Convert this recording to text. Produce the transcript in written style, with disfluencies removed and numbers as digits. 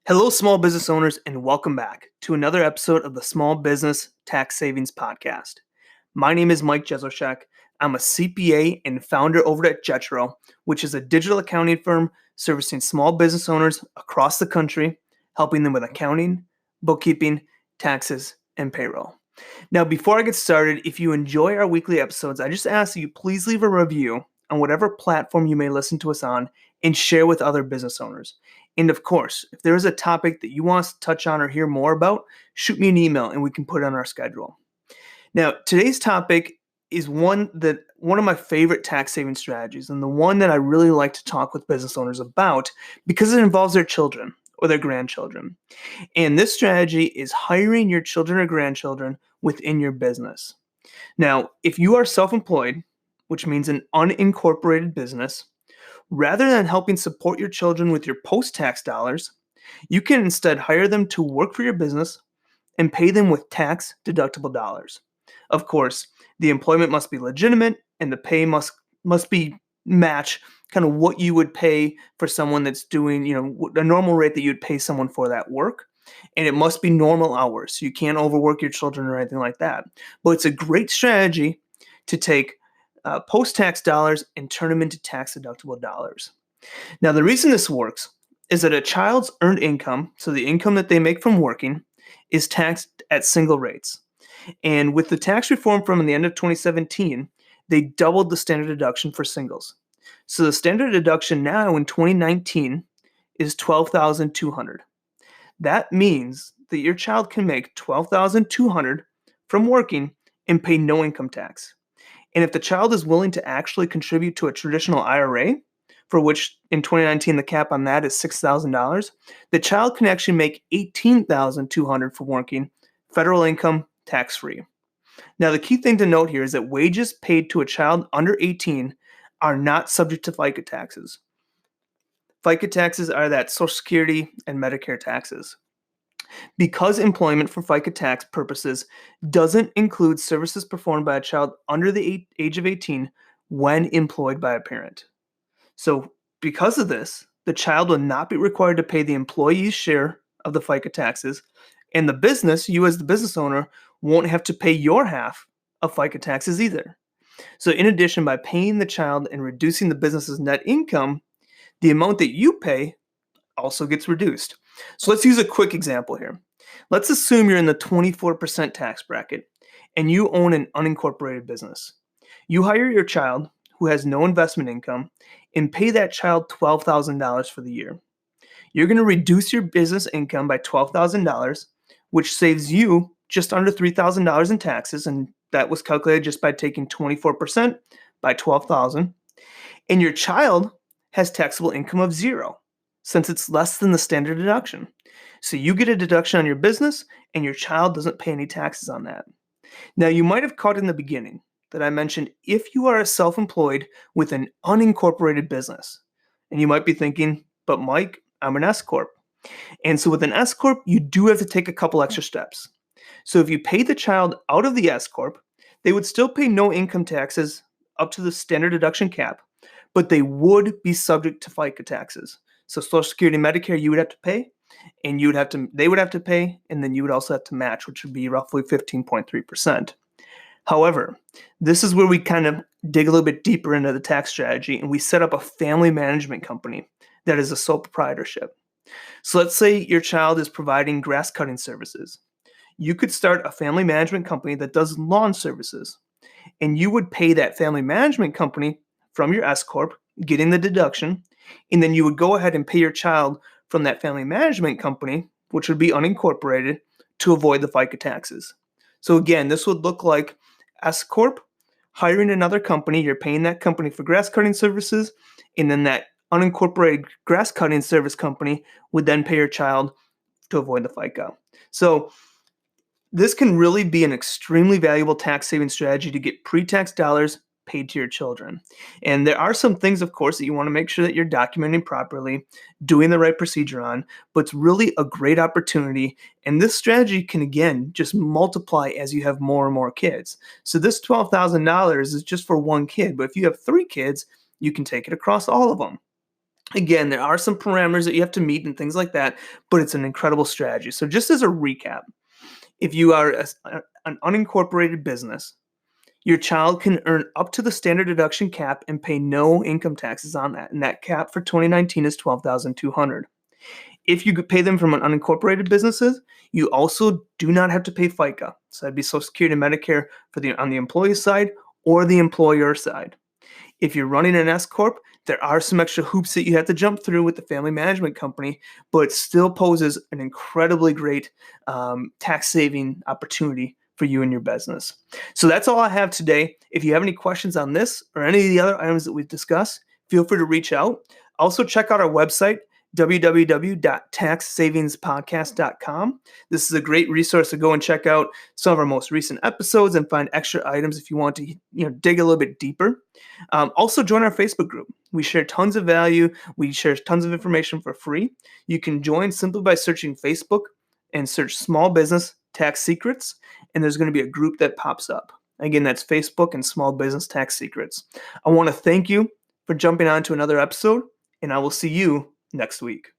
Hello, small business owners, and welcome back to another episode of the Small Business Tax Savings Podcast. My name is Mike Jesowshek. I'm a CPA and founder over at JETRO, which is a digital accounting firm servicing small business owners across the country, helping them with accounting, bookkeeping, taxes, and payroll. Now, before I get started, if you enjoy our weekly episodes, I just ask that you please leave a review on whatever platform you may listen to us on and share with other business owners. And of course, if there is a topic that you want us to touch on or hear more about, shoot me an email and we can put it on our schedule. Now, today's topic is one of my favorite tax saving strategies, and the one that I really like to talk with business owners about because it involves their children or their grandchildren. And this strategy is hiring your children or grandchildren within your business. Now, if you are self-employed, which means an unincorporated business, rather than helping support your children with your post-tax dollars, you can instead hire them to work for your business and pay them with tax-deductible dollars. Of course, the employment must be legitimate and the pay must be match kind of what you would pay for someone that's doing, a normal rate that you'd pay someone for that work. And it must be normal hours. So you can't overwork your children or anything like that. But it's a great strategy to take post-tax dollars and turn them into tax-deductible dollars. Now, the reason this works is that a child's earned income, so the income that they make from working, is taxed at single rates. And with the tax reform from the end of 2017, they doubled the standard deduction for singles. So the standard deduction now in 2019 is $12,200. That means that your child can make $12,200 from working and pay no income tax. And if the child is willing to actually contribute to a traditional IRA, for which in 2019 the cap on that is $6,000, the child can actually make $18,200 for working, federal income tax-free. Now, the key thing to note here is that wages paid to a child under 18 are not subject to FICA taxes. FICA taxes are that Social Security and Medicare taxes. Because employment for FICA tax purposes doesn't include services performed by a child under the age of 18 when employed by a parent. So because of this, the child will not be required to pay the employee's share of the FICA taxes, and the business, you as the business owner, won't have to pay your half of FICA taxes either. So in addition, by paying the child and reducing the business's net income, the amount that you pay also gets reduced. So let's use a quick example here. Let's assume you're in the 24% tax bracket and you own an unincorporated business. You hire your child, who has no investment income, and pay that child $12,000 for the year. You're going to reduce your business income by $12,000, which saves you just under $3,000 in taxes, and that was calculated just by taking 24% by $12,000. And your child has taxable income of zero, since it's less than the standard deduction. So you get a deduction on your business, and your child doesn't pay any taxes on that. Now, you might have caught in the beginning that I mentioned if you are a self-employed with an unincorporated business, and you might be thinking, but Mike, I'm an S-Corp. And so with an S-Corp, you do have to take a couple extra steps. So if you pay the child out of the S-Corp, they would still pay no income taxes up to the standard deduction cap, but they would be subject to FICA taxes. So Social Security and Medicare, you would have to pay, and they would have to pay, and then you would also have to match, which would be roughly 15.3%. However, this is where we kind of dig a little bit deeper into the tax strategy, and we set up a family management company that is a sole proprietorship. So let's say your child is providing grass cutting services. You could start a family management company that does lawn services, and you would pay that family management company from your S-Corp, getting the deduction, and then you would go ahead and pay your child from that family management company, which would be unincorporated, to avoid the FICA taxes. So again, this would look like S-Corp hiring another company. You're paying that company for grass cutting services, and then that unincorporated grass cutting service company would then pay your child to avoid the FICA. So this can really be an extremely valuable tax saving strategy to get pre-tax dollars paid to your children. And there are some things, of course, that you want to make sure that you're documenting properly, doing the right procedure on, but it's really a great opportunity. And this strategy can, again, just multiply as you have more and more kids. So this $12,000 is just for one kid, but if you have 3 kids, you can take it across all of them. Again, there are some parameters that you have to meet and things like that, but it's an incredible strategy. So just as a recap, if you are an unincorporated business, your child can earn up to the standard deduction cap and pay no income taxes on that. And that cap for 2019 is $12,200. If you pay them from an unincorporated businesses, you also do not have to pay FICA. So that'd be Social Security and Medicare on the employee side or the employer side. If you're running an S corp, there are some extra hoops that you have to jump through with the family management company, but it still poses an incredibly great tax saving opportunity for you and your business. So that's all I have today. If you have any questions on this or any of the other items that we've discussed, feel free to reach out. Also, check out our website, www.taxsavingspodcast.com. This is a great resource to go and check out some of our most recent episodes and find extra items if you want to dig a little bit deeper. Also, join our Facebook group. We share tons of value. We share tons of information for free. You can join simply by searching Facebook and search Small Business Tax Secrets, and there's going to be a group that pops up. Again, that's Facebook and Small Business Tax Secrets. I want to thank you for jumping on to another episode, and I will see you next week.